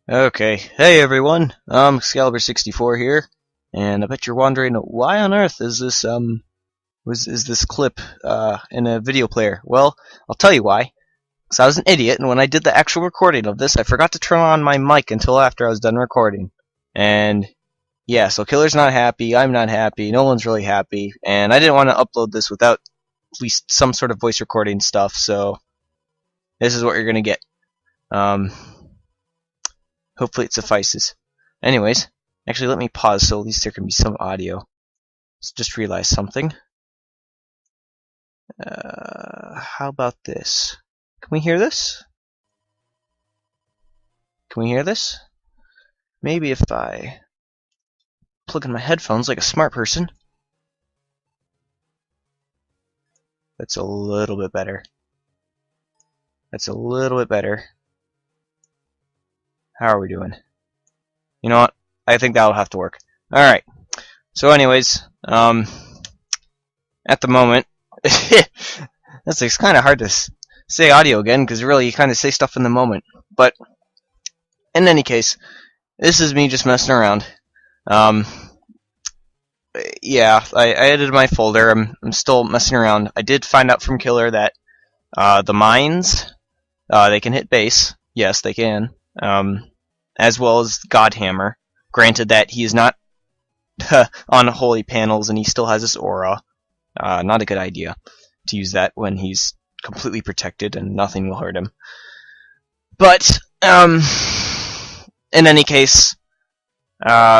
Okay, hey everyone, Excalibur64 here, and I bet you're wondering why on earth is this clip in a video player? Well, I'll tell you why. Because I was an idiot, and when I did the actual recording of this, I forgot to turn on my mic until after I was done recording. And yeah, so Killer's not happy, I'm not happy, no one's really happy, and I didn't want to upload this without at least some sort of voice recording stuff, so this is what you're gonna get. Hopefully it suffices. Anyways, actually let me pause so at least there can be some audio. Just realized something. How about this? Can we hear this? Can we hear this? Maybe if I plug in my headphones like a smart person. That's a little bit better. That's a little bit better. How are we doing? You know what? I think that'll have to work. Alright. So anyways, at the moment, it's kind of hard to say audio again, because really you kind of say stuff in the moment. But, in any case, this is me just messing around. Yeah, I edited my folder. I'm still messing around. I did find out from Killer that the mines, they can hit bass. Yes, they can. As well as Godhammer. Granted that he is not on holy panels and he still has this aura. Not a good idea to use that when he's completely protected and nothing will hurt him. But, in any case,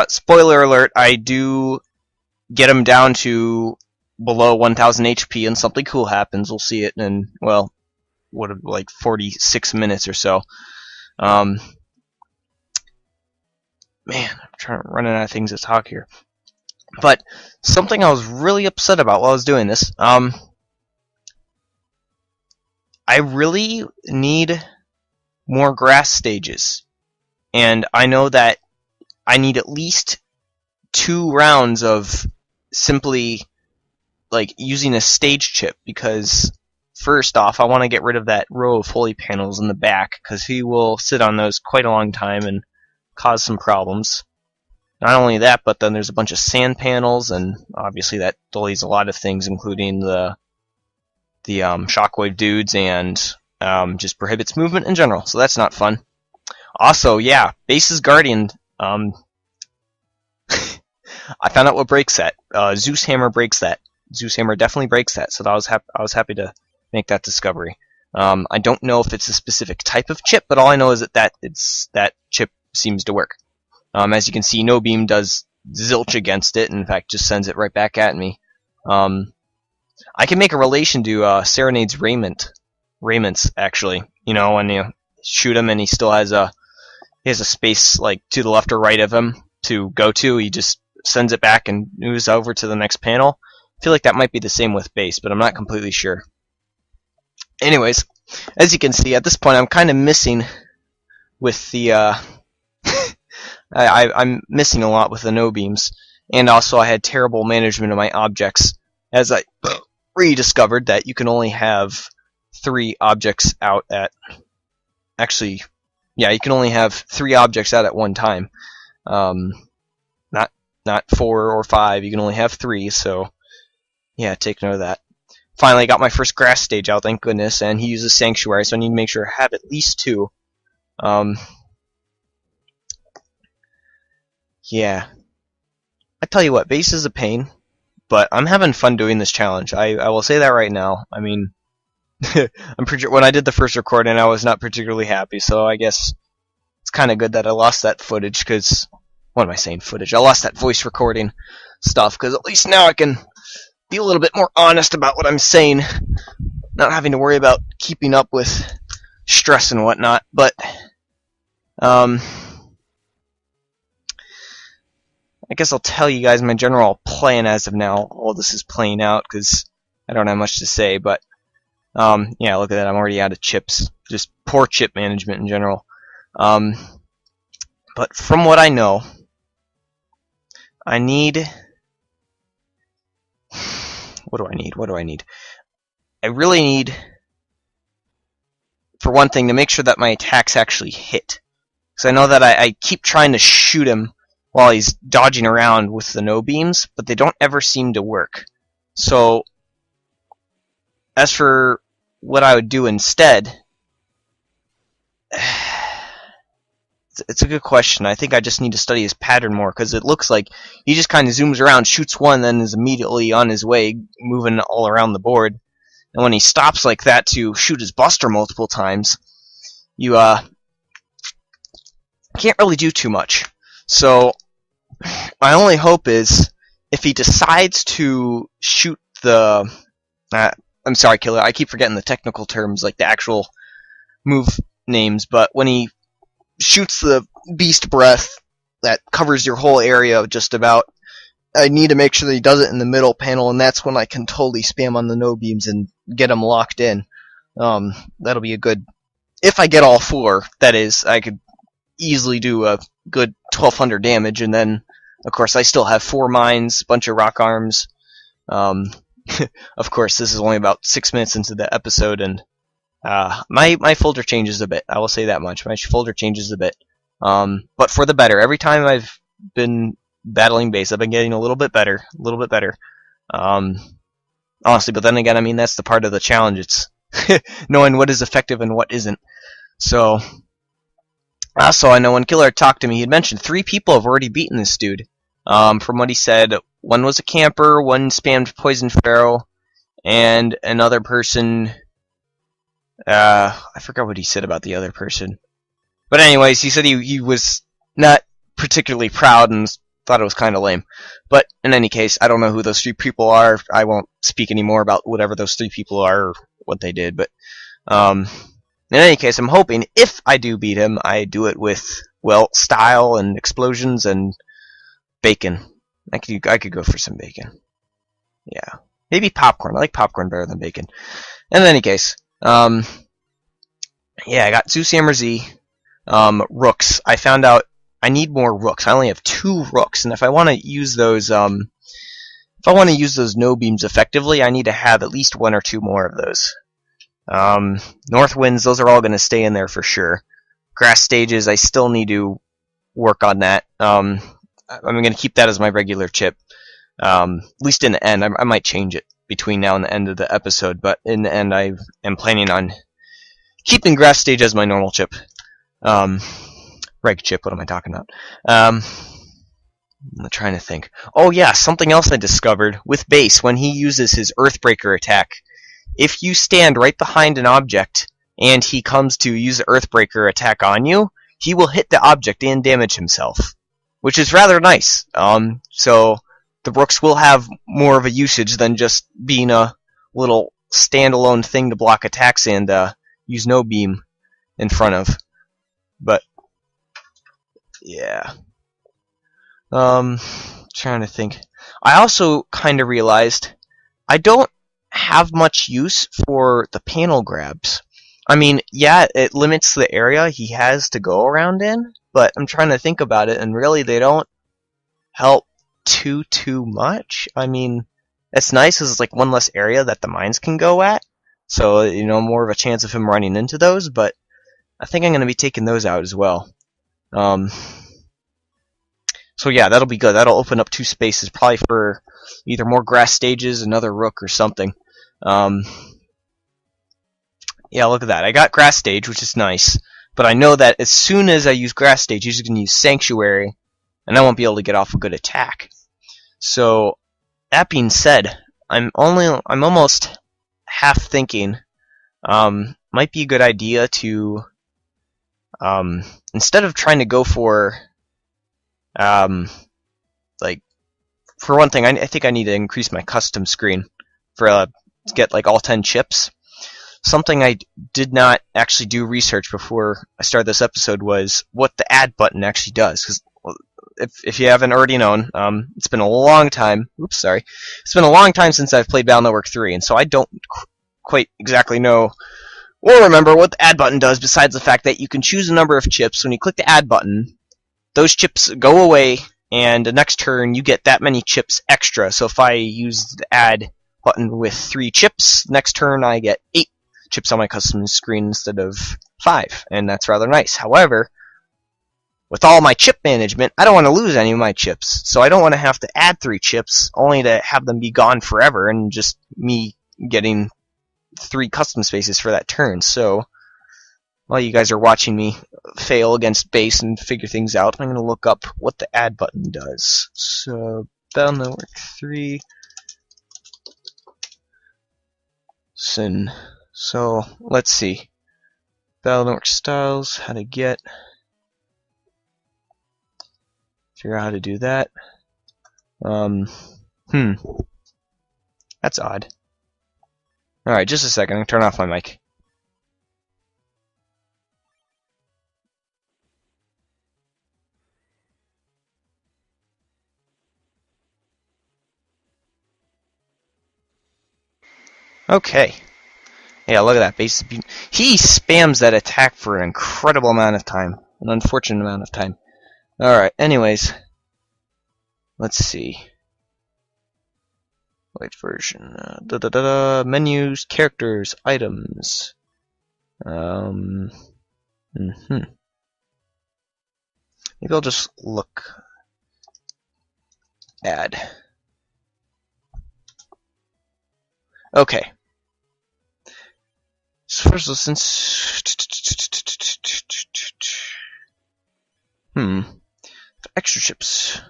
spoiler alert, I do get him down to below 1000 HP and something cool happens. We'll see it in, well, like 46 minutes or so. Man, I'm running out of things to talk here. But something I was really upset about while I was doing this, I really need more grass stages. And I know that I need at least 2 rounds of simply like using a stage chip, because first off, I want to get rid of that row of holy panels in the back, because he will sit on those quite a long time and cause some problems. Not only that, but then there's a bunch of sand panels, and obviously that delays a lot of things, including the shockwave dudes, and just prohibits movement in general. So that's not fun. Also, yeah, Bass's Guardian. I found out what breaks that. Zeus Hammer breaks that. Zeus Hammer definitely breaks that. So I was happy to make that discovery. I don't know if it's a specific type of chip, but all I know is that that chip seems to work. As you can see, No Beam does zilch against it, and in fact just sends it right back at me. I can make a relation to Serenade's Raymond's actually. You know, when you shoot him and he still has a space like to the left or right of him to go to, he just sends it back and moves over to the next panel. I feel like that might be the same with bass, but I'm not completely sure. Anyways, as you can see, at this point I'm kind of missing with the I'm missing a lot with the no beams, and also I had terrible management of my objects, as I rediscovered that you can only have 3 objects out at, actually, yeah, you can only have 3 objects out at one time, not 4 or 5, you can only have 3, so yeah, take note of that. Finally, I got my first grass stage out, thank goodness, and he uses Sanctuary, so I need to make sure I have at least 2. Yeah. I tell you what, bass is a pain, but I'm having fun doing this challenge. I will say that right now. I mean, when I did the first recording, I was not particularly happy, so I guess it's kind of good that I lost that footage, because, what am I saying, footage? I lost that voice recording stuff, because at least now I can be a little bit more honest about what I'm saying, not having to worry about keeping up with stress and whatnot, but, I guess I'll tell you guys my general plan as of now. All this is playing out because I don't have much to say, but yeah, look at that. I'm already out of chips. Just poor chip management in general. But from what I know, I need... What do I need? What do I need? I really need, for one thing, to make sure that my attacks actually hit. because I know that I keep trying to shoot him while he's dodging around with the no beams, but they don't ever seem to work. So, as for what I would do instead, it's a good question. I think I just need to study his pattern more, because it looks like he just kind of zooms around, shoots one, then is immediately on his way, moving all around the board. And when he stops like that to shoot his buster multiple times, you can't really do too much. So my only hope is if he decides to shoot the... I'm sorry, Killer, I keep forgetting the technical terms, like the actual move names, but when he shoots the beast breath that covers your whole area just about, I need to make sure that he does it in the middle panel, and that's when I can totally spam on the no beams and get him locked in. That'll be a good... If I get all four, that is, I could easily do a good 1200 damage, and then, of course, I still have 4 mines, bunch of rock arms. Of course, this is only about 6 minutes into the episode, and my folder changes a bit. I will say that much. My folder changes a bit. But for the better. Every time I've been battling bass, I've been getting a little bit better. Honestly, but then again, I mean, that's the part of the challenge. It's knowing what is effective and what isn't. So, also, I know when Killer talked to me, he had mentioned 3 people have already beaten this dude. From what he said, one was a camper, one spammed Poison Pharaoh, and another person... I forgot what he said about the other person. But anyways, he said he was not particularly proud and thought it was kind of lame. But in any case, I don't know who those 3 people are. I won't speak anymore about whatever those 3 people are or what they did. But in any case, I'm hoping if I do beat him, I do it with, well, style and explosions and bacon. I could go for some bacon. Yeah. Maybe popcorn. I like popcorn better than bacon. In any case, yeah, I got Zeus Hammer Z, rooks. I found out I need more rooks. I only have 2 rooks, and if I want to use those, no beams effectively, I need to have at least 1 or 2 more of those. North winds, those are all going to stay in there for sure. Grass stages, I still need to work on that. I'm going to keep that as my regular chip. At least in the end, I might change it between now and the end of the episode, but in the end, I am planning on keeping grass stage as my normal chip. Reg chip, what am I talking about? I'm trying to think. Oh yeah, something else I discovered with bass when he uses his Earthbreaker attack. If you stand right behind an object and he comes to use the Earthbreaker attack on you, he will hit the object and damage himself, which is rather nice. So the rooks will have more of a usage than just being a little standalone thing to block attacks and use no beam in front of. But yeah, trying to think. I also kind of realized I don't have much use for the panel grabs. I mean, yeah, it limits the area he has to go around in, but I'm trying to think about it, and really they don't help too much. I mean, it's nice because it's like one less area that the mines can go at, so, you know, more of a chance of him running into those, but I think I'm going to be taking those out as well. So yeah, that'll be good. That'll open up 2 spaces, probably for either more grass stages, another rook, or something. Yeah, look at that. I got grass stage, which is nice, but I know that as soon as I use grass stage, he's going to use sanctuary, and I won't be able to get off a good attack. So that being said, I'm almost half thinking might be a good idea to instead of trying to go for like, for one thing, I think I need to increase my custom screen for to get like all 10 chips. Something I did not actually do research before I started this episode was what the add button actually does. Because if you haven't already known, it's been a long time. Oops, sorry. It's been a long time since I've played Battle Network 3, and so I don't quite exactly know or remember what the add button does, besides the fact that you can choose a number of chips. When you click the add button, those chips go away, and the next turn you get that many chips extra. So if I use the add button with 3 chips, next turn I get 8 chips on my custom screen instead of 5, and that's rather nice. However, with all my chip management, I don't want to lose any of my chips. So I don't want to have to add 3 chips only to have them be gone forever and just me getting 3 custom spaces for that turn. So while you guys are watching me fail against bass and figure things out, I'm going to look up what the add button does. So Battle Network 3 Sin. So let's see. Battle Network styles, how to get. Figure out how to do that. That's odd. Alright, just a second. I'm going to turn off my mic. Okay. Yeah, look at that. Bass. He spams that attack for an incredible amount of time. An unfortunate amount of time. Alright, anyways. Let's see. White version. Menus, characters, items. Maybe I'll just look. Add. Okay. So first, since extra chips.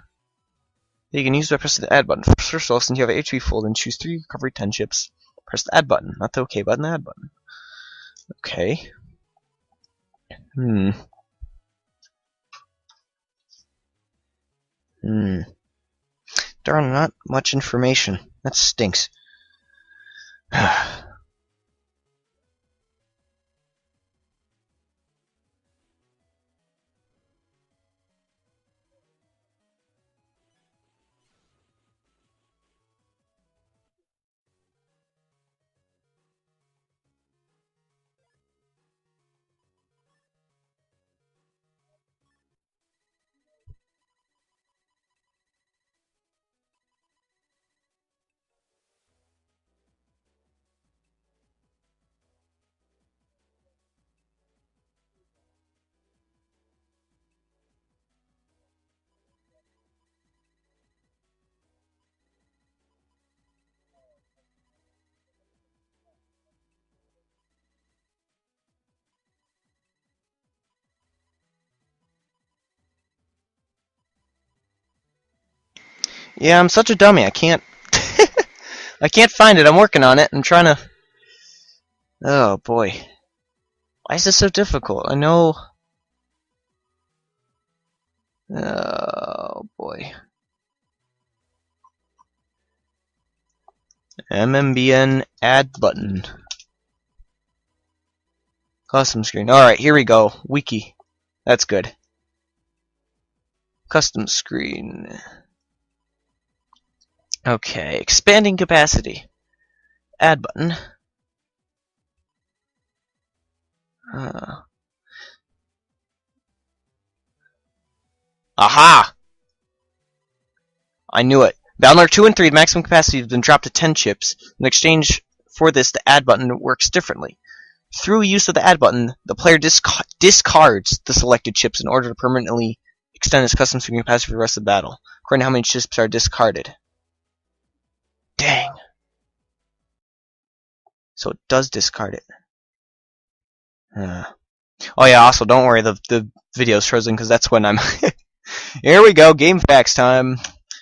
You can use by pressing the add button. First of all, since you have an HP full, then choose 3 recovery 10 chips. Press the add button, not the OK button, the add button. Okay. Darn, not much information. That stinks. Yeah, I'm such a dummy. I can't. I can't find it. I'm working on it. I'm trying to. Oh boy, why is this so difficult? I know. Oh boy. MMBN add button. Custom screen. Alright, here we go. Wiki. That's good. Custom screen. Okay, expanding capacity. Add button. Aha! I knew it. Battle 2 and 3, the maximum capacity has been dropped to 10 chips. In exchange for this, the add button works differently. Through use of the add button, the player discards the selected chips in order to permanently extend its custom screen capacity for the rest of the battle, according to how many chips are discarded. Dang. So it does discard it. Oh yeah, also, don't worry, the video's frozen, because that's when I'm... Here we go, game facts time.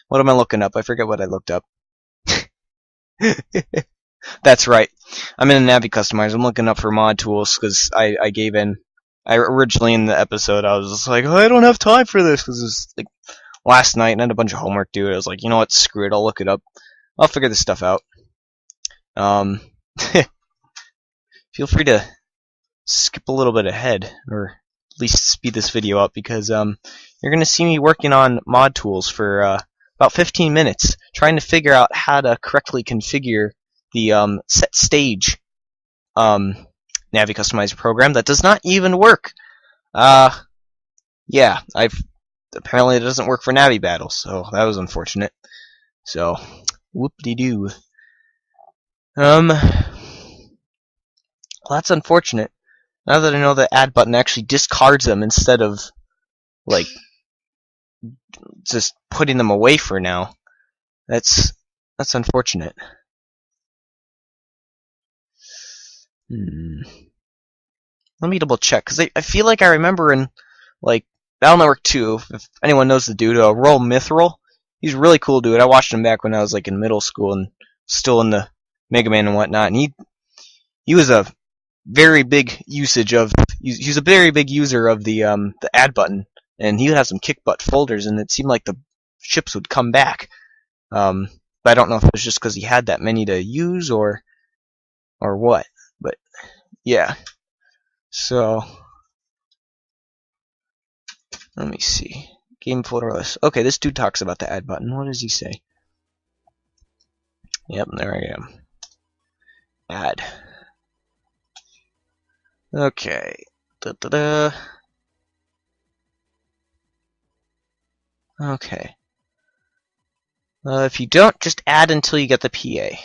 What am I looking up? I forget what I looked up. That's right. I'm in a Navi Customizer. I'm looking up for mod tools, because I gave in. Originally in the episode, I was just like, oh, I don't have time for this, because it was like last night, and I had a bunch of homework to do. I was like, you know what, screw it, I'll look it up. I'll figure this stuff out. Feel free to skip a little bit ahead, or at least speed this video up, because you're going to see me working on mod tools for about 15 minutes, trying to figure out how to correctly configure the set stage Navi Customizer program that does not even work. Yeah, apparently it doesn't work for Navi battles, so that was unfortunate. So, whoop-de-doo. Well, that's unfortunate. Now that I know the add button actually discards them instead of like just putting them away for now. That's unfortunate. Let me double check, because I feel like I remember in like Battle Network 2, if anyone knows the dude, Roll Mithril, he's a really cool dude. I watched him back when I was like in middle school and still in the Mega Man and whatnot, and he was a very big usage of he's a very big user of the add button, and he would have some kick butt folders, and it seemed like the ships would come back. But I don't know if it was just because he had that many to use or what. But yeah. So let me see. Game folder list. Okay, this dude talks about the add button. What does he say? Yep, there I am. Add. Okay. Okay. If you don't, just add until you get the PA.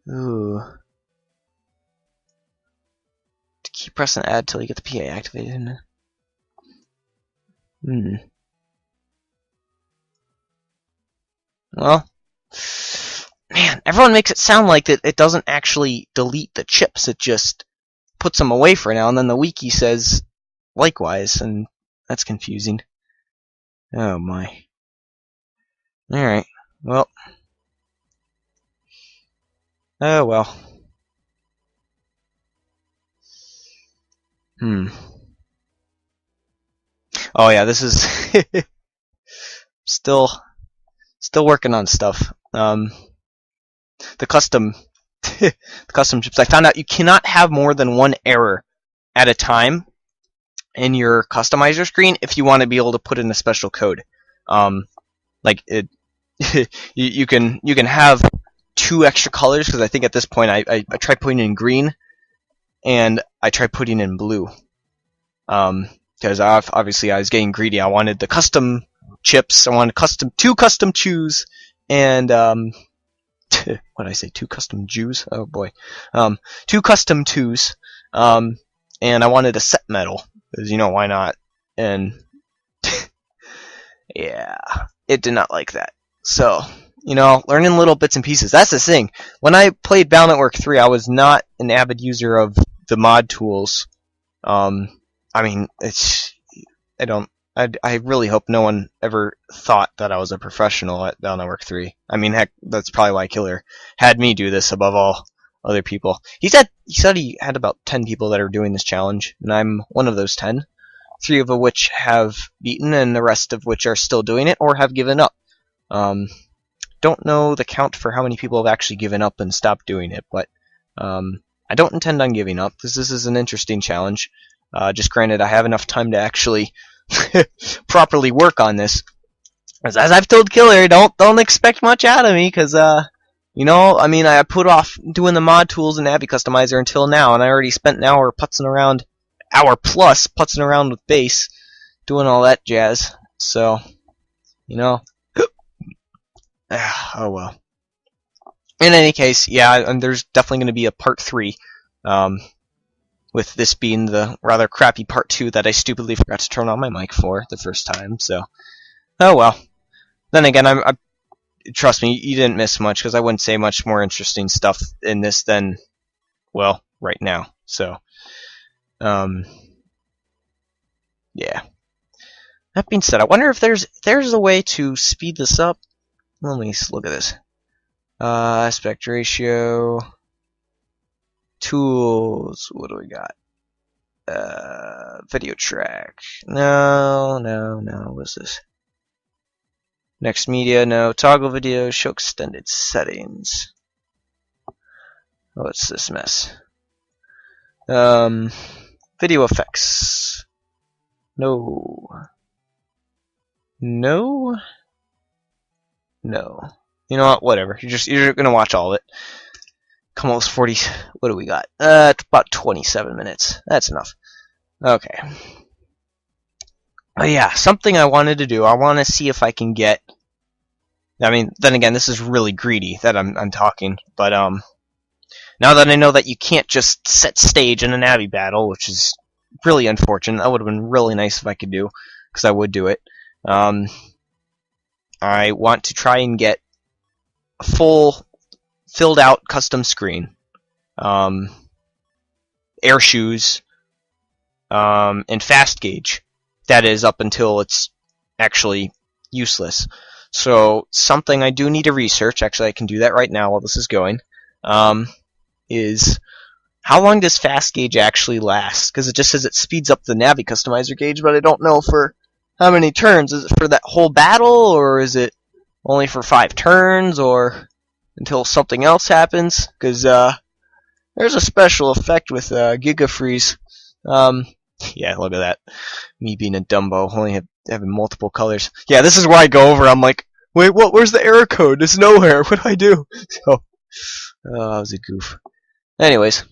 Ooh. To keep pressing add till you get the PA activated. Well, man, everyone makes it sound like that it doesn't actually delete the chips. It just puts them away for now, and then the wiki says likewise, and that's confusing. Oh my. Alright, well. Oh well. Oh yeah, this is still working on stuff. The custom chips. I found out you cannot have more than one error at a time in your customizer screen if you want to be able to put in a special code. Like it, you can have 2 extra colors, because I think at this point I tried putting in green and I tried putting in blue. Because obviously I was getting greedy. I wanted the custom chips. I wanted 2 custom chews and what did I say? 2 custom Jews? Oh boy. 2 custom 2s. And I wanted a set metal, because why not? And yeah, it did not like that. So, learning little bits and pieces. That's the thing. When I played Battle Network 3, I was not an avid user of the mod tools. I mean, I really hope no one ever thought that I was a professional at Battle Network 3. I mean, heck, that's probably why Killer had me do this above all other people. He said he had about 10 people that are doing this challenge, and I'm one of those 10. 3 of which have beaten, and the rest of which are still doing it or have given up. Don't know the count for how many people have actually given up and stopped doing it, but I don't intend on giving up, because this is an interesting challenge. Just granted, I have enough time to actually properly work on this. As I've told Killer, don't expect much out of me, because I mean, I put off doing the mod tools and Abby Customizer until now, and I already spent an hour putzing around, putzing around with bass, doing all that jazz. So, oh well. In any case, yeah, and there's definitely going to be a part 3. With this being the rather crappy part 2 that I stupidly forgot to turn on my mic for the first time. So, oh well. Then again, trust me, you didn't miss much, because I wouldn't say much more interesting stuff in this than, well, right now. So, yeah. That being said, I wonder if there's a way to speed this up. Let me look at this. Aspect ratio. Tools. What do we got? Video track. No. What's this? Next media. No. Toggle video. Show extended settings. What's this mess? Video effects. No. You know what? Whatever. You're gonna watch all of it. Come on, 40. What do we got? About 27 minutes. That's enough. Okay. Oh yeah, something I wanted to do. I want to see if I can get. I mean, then again, this is really greedy that I'm talking, but Now that I know that you can't just set stage in a Navi battle, which is really unfortunate. That would have been really nice if I could do, because I would do it. I want to try and get a full, filled out custom screen. Air shoes, and fast gauge. That is up until it's actually useless. So something I do need to research, actually I can do that right now while this is going, is how long does fast gauge actually last? Because it just says it speeds up the Navi customizer gauge, but I don't know for how many turns. Is it for that whole battle, or is it only for 5 turns, or until something else happens? Because there's a special effect with Giga Freeze. Yeah, look at that. Me being a Dumbo, only having multiple colors. Yeah, this is where I go over. I'm like, wait, what? Where's the error code? It's nowhere. What do I do? So, that was a goof. Anyways,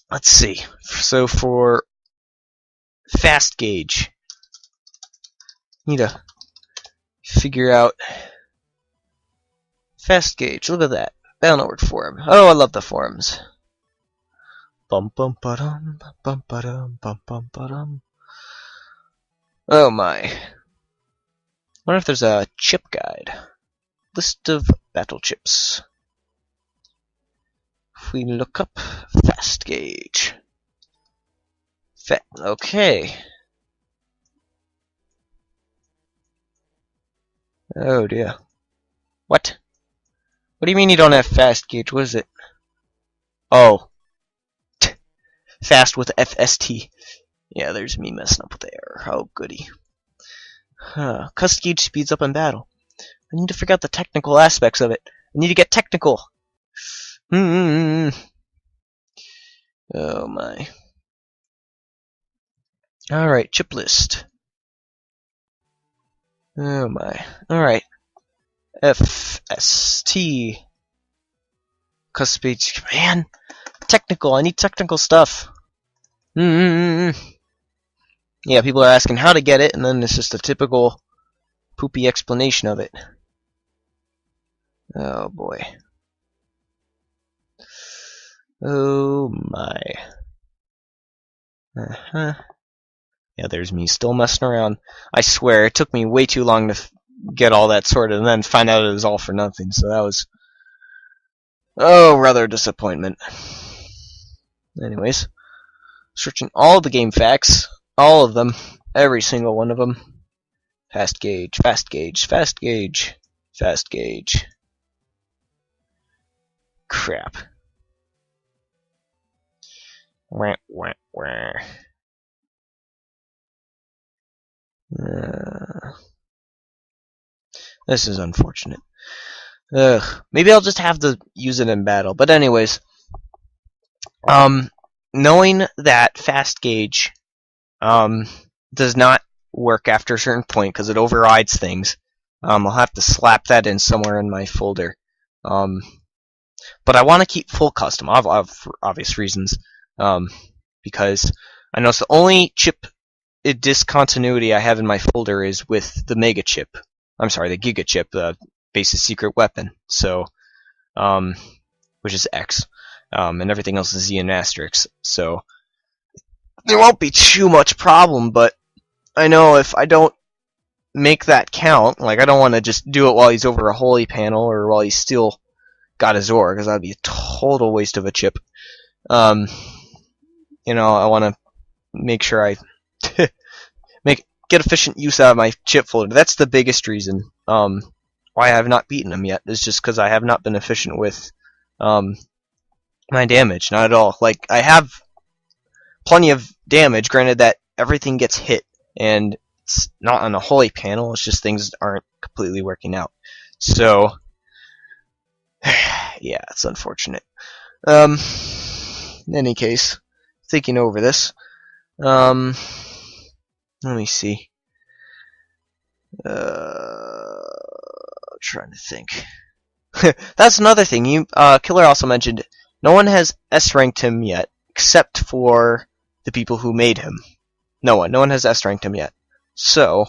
let's see. So for fast gauge, need to figure out fast gauge. Look at that. Downward forum. Oh, I love the forums. Bum bum ba-dum, bum ba-dum, bum bum ba-dum. Oh my. Wonder if there's a chip guide. List of battle chips. If we look up fast gauge. Okay. Oh dear. What? What do you mean you don't have fast gauge? What is it? Oh. Fast with FST. Yeah, there's me messing up with the error. Oh, goody. Cust gauge speeds up in battle. I need to figure out the technical aspects of it. I need to get technical. Oh my. Alright, chip list. Oh my. Alright. FST. Cust speed. Man! Technical. I need technical stuff. Yeah, people are asking how to get it, and then it's just a typical poopy explanation of it. Oh boy. Oh my. Yeah, there's me still messing around. I swear, it took me way too long to get all that sorted, and then find out it was all for nothing, so that was... Oh, rather a disappointment. Anyways, searching all the game facts, all of them, every single one of them. Fast gauge, fast gauge, fast gauge, fast gauge. Crap. Wah, wah, wah. This is unfortunate. Maybe I'll just have to use it in battle. But anyways, knowing that fast gauge does not work after a certain point because it overrides things, I'll have to slap that in somewhere in my folder. But I want to keep full custom for obvious reasons, because I know it's the only chip discontinuity I have in my folder is with the Mega chip. I'm sorry, the Giga chip, the base's secret weapon. So, which is X, and everything else is Z and asterisk. So there won't be too much problem. But I know if I don't make that count, like I don't want to just do it while he's over a holy panel or while he's still got his ore, because that'd be a total waste of a chip. You know, I want to make sure I get efficient use out of my chip folder. That's the biggest reason why I have not beaten him yet. Is just because I have not been efficient with my damage. Not at all. Like, I have plenty of damage, granted that everything gets hit, and it's not on a holy panel, it's just things aren't completely working out. So, yeah, it's unfortunate. In any case, thinking over this, let me see. Trying to think. That's another thing. Killer also mentioned no one has S-ranked him yet, except for the people who made him. No one has S-ranked him yet. So,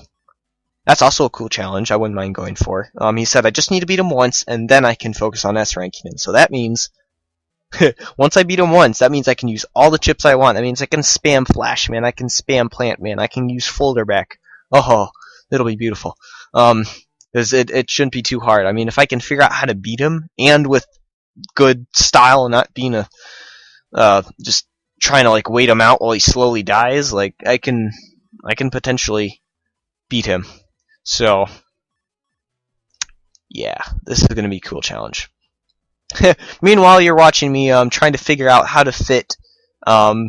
that's also a cool challenge I wouldn't mind going for. He said I just need to beat him once, and then I can focus on S-ranking him. So that means Once I beat him once, that means I can use all the chips I want. That means I can spam Flash Man, I can spam Plant Man, I can use Folder Back. Oh, it'll be beautiful. Because it shouldn't be too hard. I mean, if I can figure out how to beat him, and with good style, and not being a just trying to like wait him out while he slowly dies, like I can potentially beat him. So yeah, this is gonna be a cool challenge. Meanwhile, you're watching me trying to figure out how to fit oh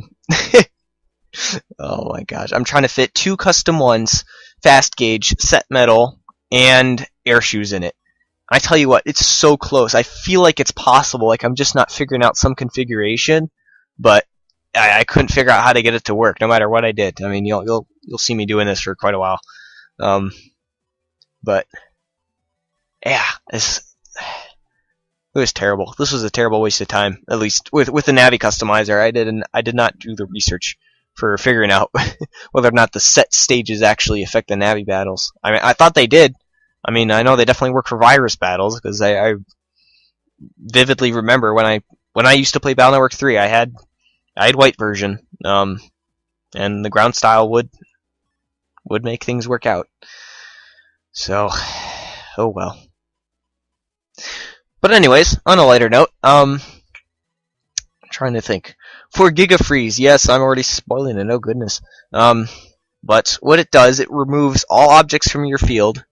my gosh, I'm trying to fit 2 custom ones, fast gauge, set metal, and air shoes in it. I tell you what, it's so close. I feel like it's possible. Like I'm just not figuring out some configuration, but I couldn't figure out how to get it to work, no matter what I did. I mean, you'll see me doing this for quite a while. But yeah, it was terrible. This was a terrible waste of time. At least with the Navi customizer, I did not do the research for figuring out whether or not the set stages actually affect the Navi battles. I mean, I thought they did. I mean, I know they definitely work for virus battles, because I vividly remember when I used to play Battle Network 3, I had white version, and the ground style would make things work out. So, oh well. But anyways, on a lighter note, I'm trying to think. For Giga Freeze, yes, I'm already spoiling it. Oh goodness. But what it does, it removes all objects from your field.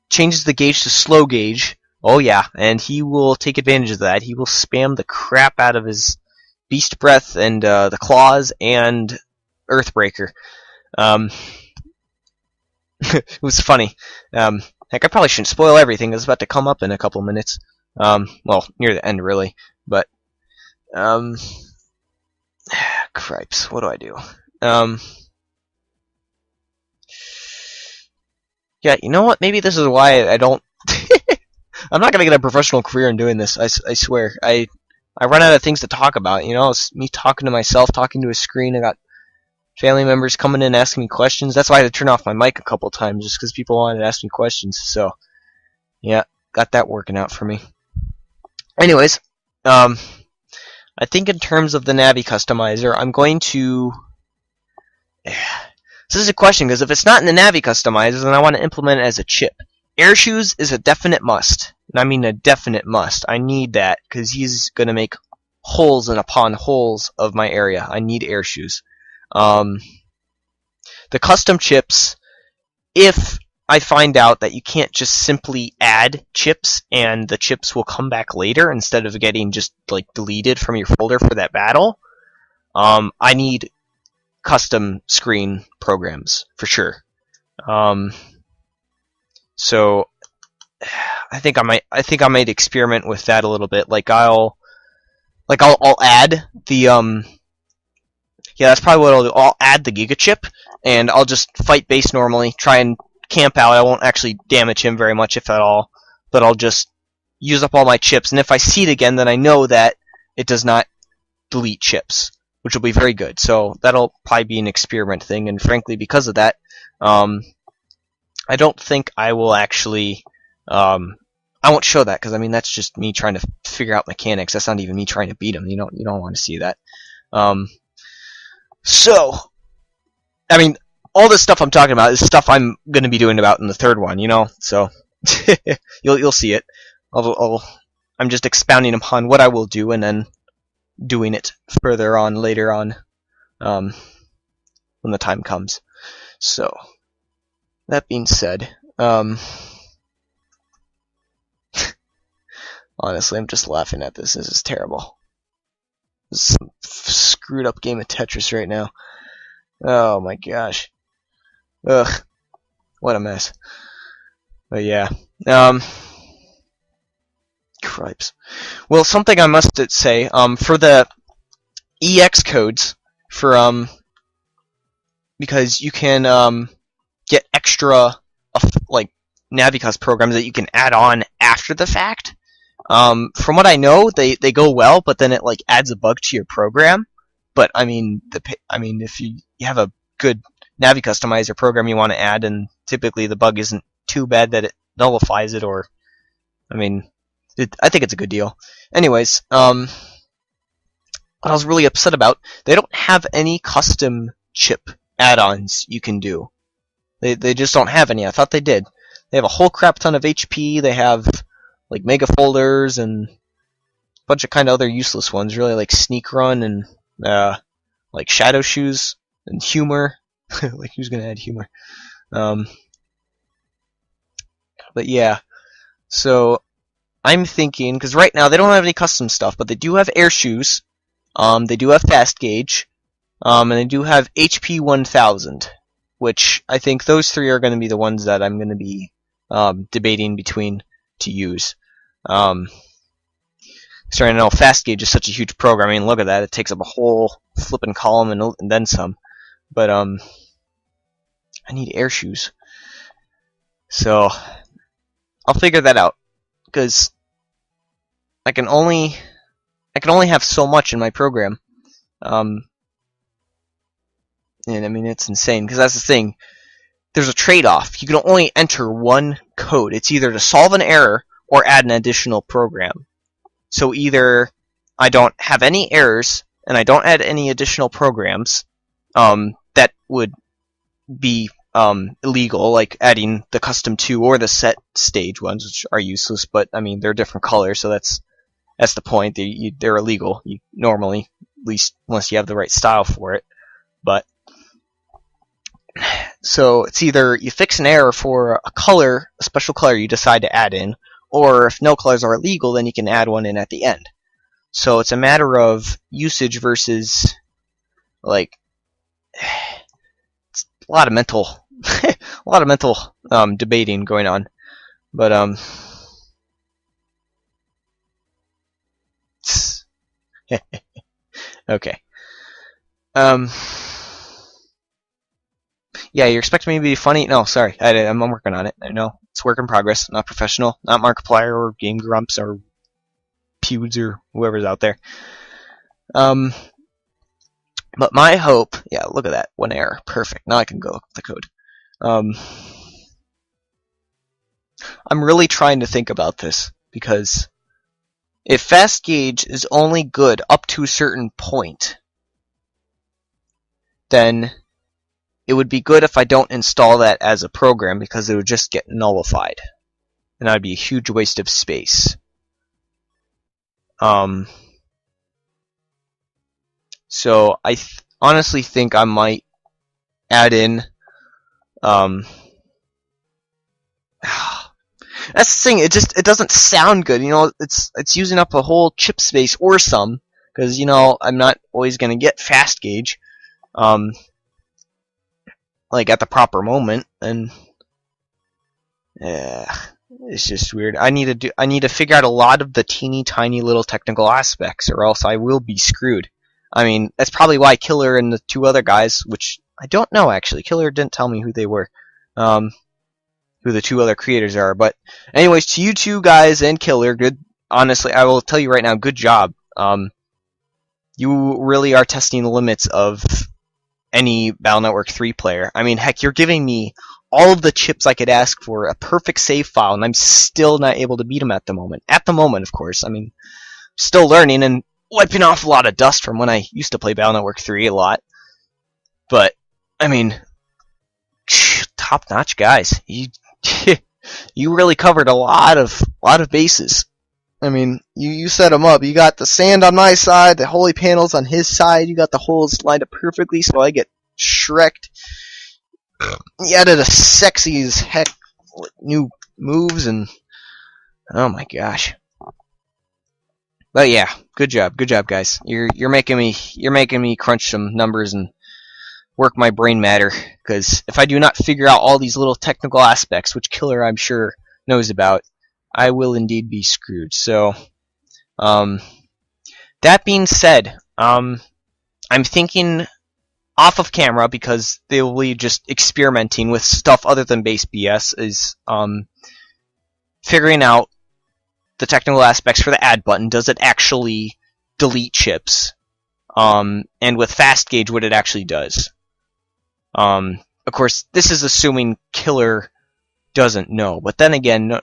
Changes the gauge to slow gauge. Oh yeah, and he will take advantage of that. He will spam the crap out of his Beast Breath and the Claws and Earthbreaker. It was funny. Heck, I probably shouldn't spoil everything. It's about to come up in a couple minutes. Well, near the end, really. But, cripes, what do I do? Yeah, you know what? Maybe this is why I don't... I'm not going to get a professional career in doing this, I swear. I run out of things to talk about, you know? It's me talking to myself, talking to a screen. I got family members coming in asking me questions. That's why I had to turn off my mic a couple times, just because people wanted to ask me questions. So, yeah, got that working out for me. Anyways, I think in terms of the Navi customizer, I'm going to... This is a question, because if it's not in the Navi customizer, then I want to implement it as a chip. Air shoes is a definite must. And I mean a definite must. I need that, because he's going to make holes and upon holes of my area. I need air shoes. The custom chips, if I find out that you can't just simply add chips and the chips will come back later instead of getting just like deleted from your folder for that battle, I need custom screen programs for sure. So I think I might experiment with that a little bit. I'll add the yeah, that's probably what I'll do. I'll add the Giga chip, and I'll just fight base normally, try and camp out. I won't actually damage him very much, if at all, but I'll just use up all my chips, and if I see it again, then I know that it does not delete chips, which will be very good. So that'll probably be an experiment thing, and frankly, because of that, I don't think I will actually... I won't show that, because I mean that's just me trying to figure out mechanics. That's not even me trying to beat him. You don't want to see that. So, I mean, all this stuff I'm talking about is stuff I'm going to be doing about in the third one, you know? So, you'll see it. I'm just expounding upon what I will do and then doing it further on later on when the time comes. So, that being said, honestly, I'm just laughing at this. This is terrible. This is some screwed up game of Tetris right now. Oh my gosh. Ugh. What a mess. But yeah. Cripes. Well, something I must say, for the EX codes, for, because you can, get extra, like, Navicus programs that you can add on after the fact. From what I know, they go well, but then it like adds a bug to your program. But I mean, if you have a good Navi customizer program you want to add, and typically the bug isn't too bad that it nullifies it, or I mean, I think it's a good deal. Anyways, what I was really upset about, they don't have any custom chip add-ons you can do. They just don't have any. I thought they did. They have a whole crap ton of HP. They have like mega folders and a bunch of kind of other useless ones, really, like Sneak Run and like Shadow Shoes and Humor. Like, who's gonna add Humor? But yeah, so I'm thinking, because right now they don't have any custom stuff, but they do have Air Shoes, they do have Fast Gauge, and they do have HP 1000, which I think those three are going to be the ones that I'm going to be debating between to use. Starting to know Fast Gauge is such a huge program. I mean, look at that; it takes up a whole flipping column and then some. But I need Air Shoes, so I'll figure that out, because I can only have so much in my program, and I mean, it's insane, because that's the thing. There's a trade-off. You can only enter one code. It's either to solve an error or add an additional program. So either I don't have any errors and I don't add any additional programs that would be illegal, like adding the custom 2 or the set stage ones, which are useless, but I mean, they're different colors, so that's the point. They're illegal, normally, at least unless you have the right style for it. But so it's either you fix an error for a color, a special color you decide to add in, or if no colors are illegal, then you can add one in at the end. So it's a matter of usage versus, like, it's a lot of mental debating going on. But okay. Yeah, you're expecting me to be funny? No, sorry. I'm working on it. I know. It's work in progress. Not professional. Not Markiplier or Game Grumps or Pewds or whoever's out there. But my hope... Yeah, look at that. One error. Perfect. Now I can go look at the code. I'm really trying to think about this, because if Fast Gauge is only good up to a certain point, then it would be good if I don't install that as a program, because it would just get nullified. And that would be a huge waste of space. So I honestly think I might add in... That's the thing, it doesn't sound good, it's using up a whole chip space or some, because, I'm not always going to get Fast Gauge. Like at the proper moment, and it's just weird. I need to figure out a lot of the teeny tiny little technical aspects, or else I will be screwed. I mean, that's probably why Killer and the 2 other guys, which I don't know actually, Killer didn't tell me who they were, who the 2 other creators are. But anyways, to you 2 guys and Killer, good. Honestly, I will tell you right now, good job. You really are testing the limits of any Battle Network 3 player. I mean, heck, you're giving me all of the chips I could ask for, a perfect save file, and I'm still not able to beat them at the moment. At the moment, of course. I mean, still learning and wiping off a lot of dust from when I used to play Battle Network 3 a lot. But, I mean, top-notch guys. You really covered a lot of bases. I mean, you set them up. You got the sand on my side, the holy panels on his side. You got the holes lined up perfectly, so I get shreked. You added a sexy as heck new moves, and oh my gosh. But yeah, good job, guys. You're making me crunch some numbers and work my brain matter, because if I do not figure out all these little technical aspects, which Killer I'm sure knows about, I will indeed be screwed. So, that being said, I'm thinking off of camera, because they will be just experimenting with stuff other than BassBS, is figuring out the technical aspects for the add button. Does it actually delete chips? And with Fast Gauge, what it actually does. Of course, this is assuming Killer doesn't know, but then again,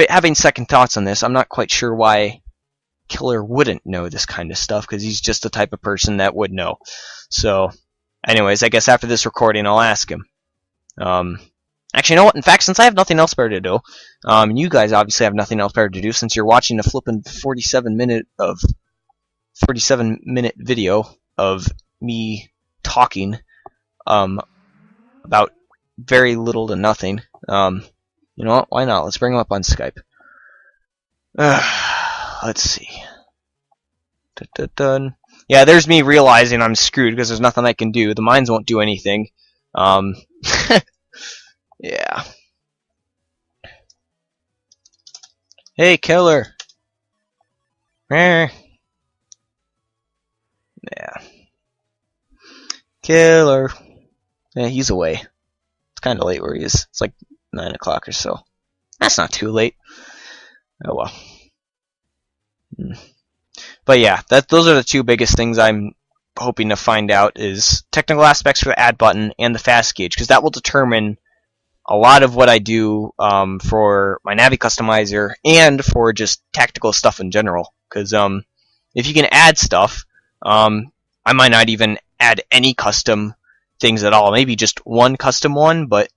having second thoughts on this, I'm not quite sure why Killer wouldn't know this kind of stuff, because he's just the type of person that would know. So, anyways, I guess after this recording, I'll ask him. Actually, you know what? In fact, since I have nothing else better to do, you guys obviously have nothing else better to do, since you're watching a flippin' 47-minute video of me talking about very little to nothing. You know what? Why not? Let's bring him up on Skype. Let's see. Dun. Yeah, there's me realizing I'm screwed because there's nothing I can do. The mines won't do anything. Yeah. Hey, Killer. Yeah. Killer. Yeah, he's away. It's kind of late where he is. It's like 9 o'clock or so. That's not too late. Oh well. But yeah, those are the two biggest things I'm hoping to find out, is technical aspects for the add button and the fast gauge, because that will determine a lot of what I do for my Navi customizer and for just tactical stuff in general. Because if you can add stuff, I might not even add any custom things at all. Maybe just one custom one, but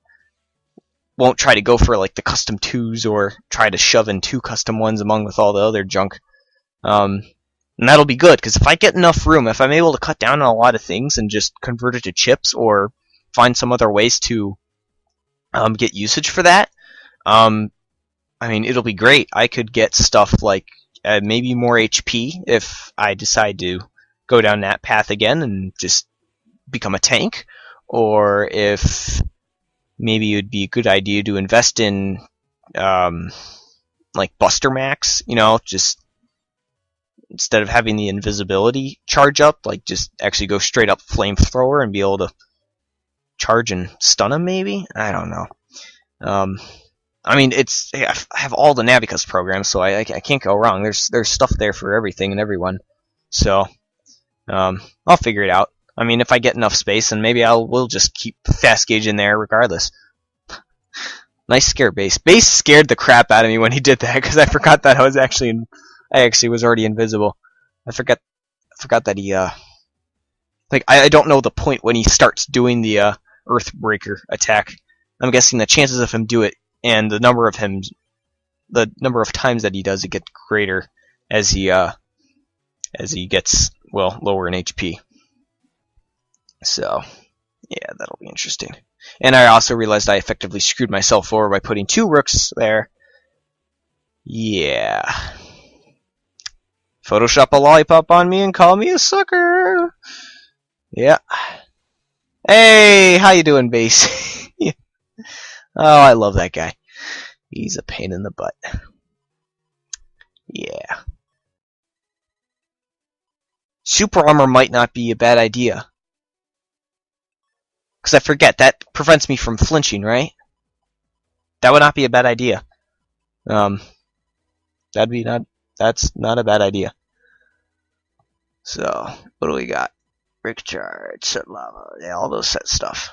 won't try to go for like the custom 2s or try to shove in 2 custom ones among with all the other junk. And that'll be good, because if I get enough room, if I'm able to cut down on a lot of things and just convert it to chips or find some other ways to get usage for that, I mean, it'll be great. I could get stuff like maybe more HP if I decide to go down that path again and just become a tank, or if maybe it would be a good idea to invest in like Buster Max, you know, just instead of having the invisibility charge up, like just actually go straight up flamethrower and be able to charge and stun him, maybe? I don't know. I mean, I have all the Navicus programs, so I can't go wrong. There's stuff there for everything and everyone. So, I'll figure it out. I mean, if I get enough space, then maybe we'll just keep fast gauge in there regardless. Nice scare, Bass. Bass scared the crap out of me when he did that, because I forgot that I actually was already invisible. I forgot that he like I don't know the point when he starts doing the Earthbreaker attack. I'm guessing the chances of him do it and the number of times that he does it get greater as he gets, well, lower in HP. So yeah, that'll be interesting. And I also realized I effectively screwed myself over by putting 2 rooks there. Yeah. Photoshop a lollipop on me and call me a sucker. Yeah. Hey, how you doing, Bass? Yeah. Oh, I love that guy. He's a pain in the butt. Yeah. Super armor might not be a bad idea. Because I forget, that prevents me from flinching, right? That would not be a bad idea. That's not a bad idea. So, what do we got? Brick charge, set lava, yeah, all those set stuff.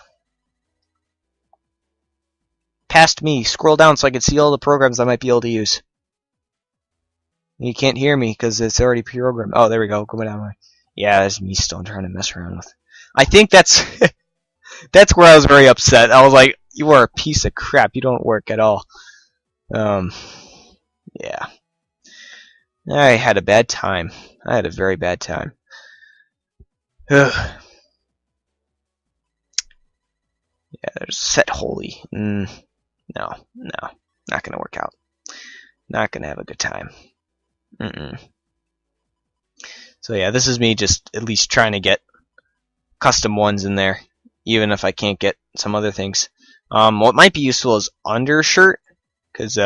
Past me, scroll down so I can see all the programs I might be able to use. You can't hear me because it's already programmed. Oh, there we go. Go down. Yeah, that's me still trying to mess around with. I think that's that's where I was very upset. I was like, "You are a piece of crap. You don't work at all." Yeah. I had a bad time. I had a very bad time. Ugh. Yeah, there's set holy. No, not gonna work out. Not gonna have a good time. So yeah, this is me just at least trying to get custom ones in there, even if I can't get some other things. What might be useful is undershirt, because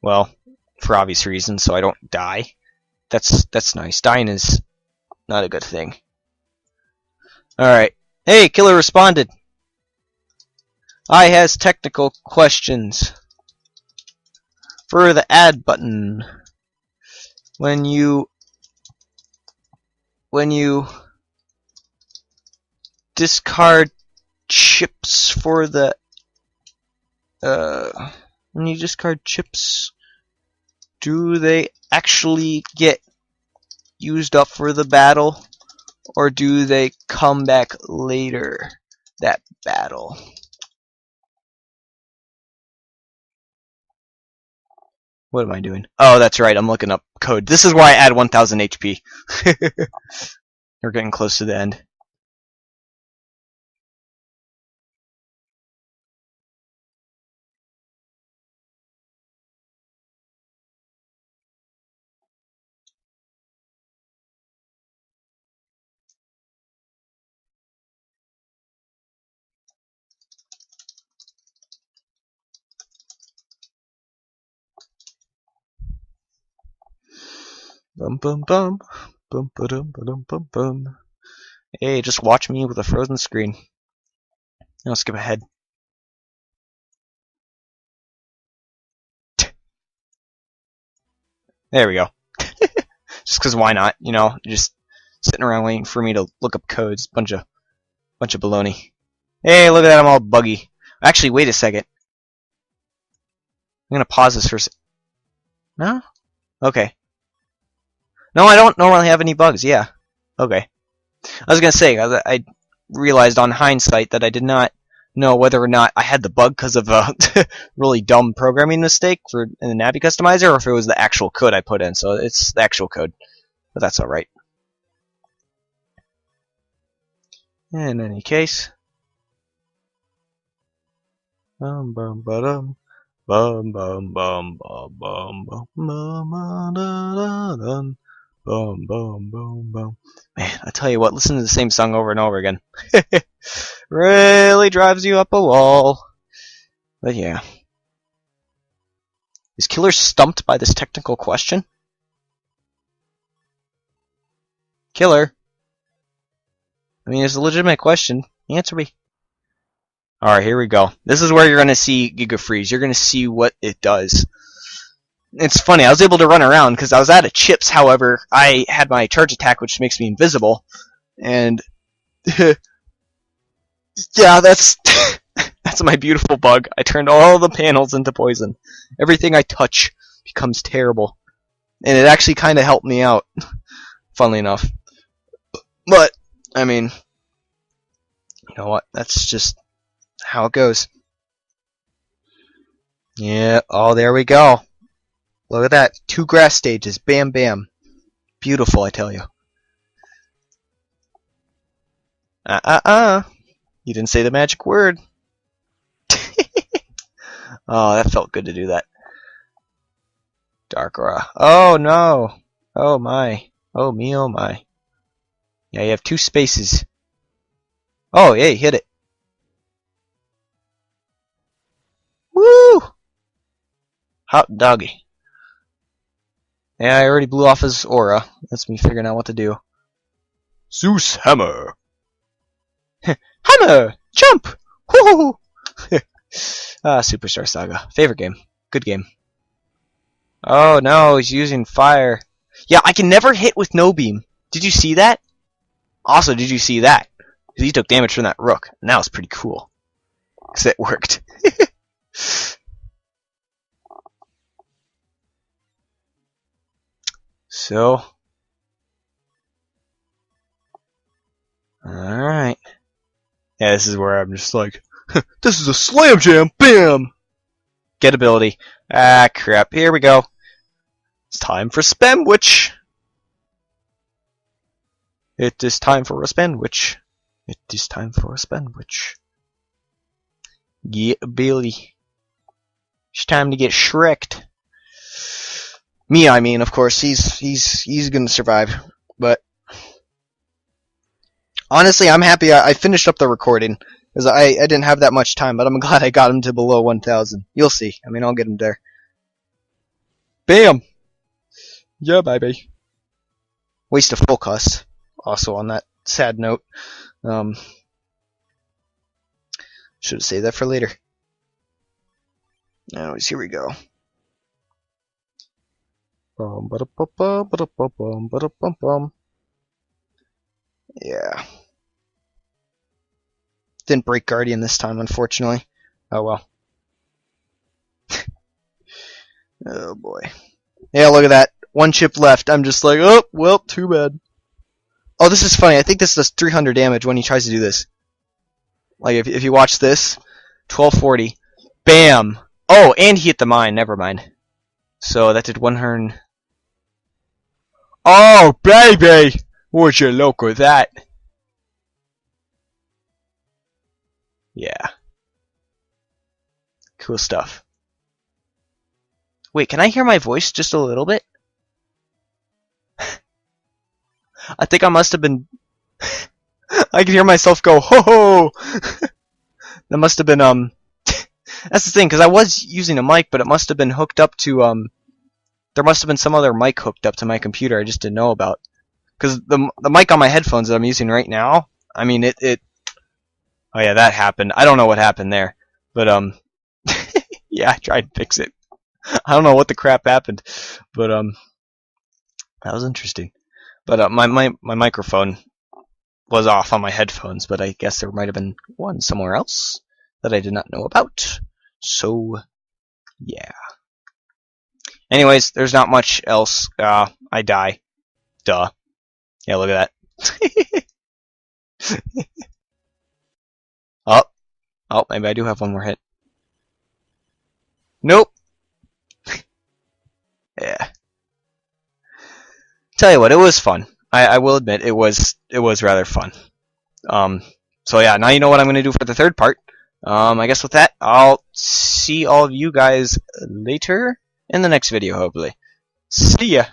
well, for obvious reasons, so I don't die. That's nice. Dying is not a good thing. Alright. Hey, Killer responded. I has technical questions. For the add button, when you discard chips for the when you discard chips, do they actually get used up for the battle, or do they come back later, that battle? What am I doing? Oh, that's right, I'm looking up code. This is where I add 1000 HP. We're getting close to the end. Bum bum bum. Bum ba-dum ba-dum bum bum. Hey, just watch me with a frozen screen. I'll skip ahead. There we go. Just because why not? You know, just sitting around waiting for me to look up codes. Bunch of baloney. Hey, look at that! I'm all buggy. Actually, wait a second. I'm gonna pause this for a second. No? Okay. No, I don't normally have any bugs. Yeah. Okay. I was gonna say I realized on hindsight that I did not know whether or not I had the bug because of a really dumb programming mistake in the Navi customizer, or if it was the actual code I put in. So it's the actual code, but that's all right. In any case, bum bum ba-dum, bum bum bum bum bum bum bum bum bum bum bum bum. Man, I tell you what, listening to the same song over and over again really drives you up a wall. But yeah. Is Killer stumped by this technical question? Killer? I mean, it's a legitimate question. Answer me. Alright, here we go. This is where you're going to see Giga Freeze. You're going to see what it does. It's funny, I was able to run around because I was out of chips. However, I had my charge attack, which makes me invisible. And yeah, that's that's my beautiful bug. I turned all the panels into poison. Everything I touch becomes terrible. And it actually kind of helped me out, funnily enough. But, I mean, you know what? That's just how it goes. Yeah, oh, there we go. Look at that. 2 grass stages. Bam, bam. Beautiful, I tell you. You didn't say the magic word. Oh, that felt good to do that. Dark Aura. Oh, no. Oh, my. Oh, me, oh, my. Yeah, you have 2 spaces. Oh, hey, hit it. Woo! Hot doggy. Yeah, I already blew off his aura. That's me figuring out what to do. Zeus Hammer. Hammer! Jump! Woohoo! Superstar Saga. Favorite game. Good game. Oh no, he's using fire. Yeah, I can never hit with no beam. Did you see that? Also, did you see that? Because he took damage from that rook. And that was pretty cool. Because it worked. So. Alright. Yeah, this is where I'm just like, this is a slam jam! Bam! Get ability. Ah, crap. Here we go. It's time for Spamwich. It is time for a Spamwich. It is time for a Spamwich. Get ability. It's time to get Shrek'd. Me, I mean, of course, he's gonna survive. But honestly, I'm happy I finished up the recording. Because I didn't have that much time, but I'm glad I got him to below 1,000. You'll see. I mean, I'll get him there. Bam! Yeah, baby. Waste of full cost. Also, on that sad note. Should have saved that for later. Anyways, here we go. Yeah. Didn't break Guardian this time, unfortunately. Oh well. Oh boy. Yeah, look at that. One chip left. I'm just like, oh, well, too bad. Oh, this is funny. I think this does 300 damage when he tries to do this. Like, if you watch this, 1240. Bam! Oh, and he hit the mine. Never mind. So that did 100. Oh, baby! Would you look at that? Yeah. Cool stuff. Wait, can I hear my voice just a little bit? I think I must have been... I could hear myself go, ho ho! That must have been, That's the thing, because I was using a mic, but it must have been hooked up to, There must have been some other mic hooked up to my computer I just didn't know about. Because the mic on my headphones that I'm using right now, I mean, it... Oh yeah, that happened. I don't know what happened there. But, yeah, I tried to fix it. I don't know what the crap happened. But, that was interesting. But, my microphone was off on my headphones, but I guess there might have been one somewhere else that I did not know about. So, yeah. Anyways, there's not much else. I die. Duh. Yeah, look at that. Oh. Oh, maybe I do have one more hit. Nope. Yeah. Tell you what, it was fun. I will admit it was rather fun. So yeah, now you know what I'm gonna do for the third part. I guess with that, I'll see all of you guys later in the next video, hopefully. See ya!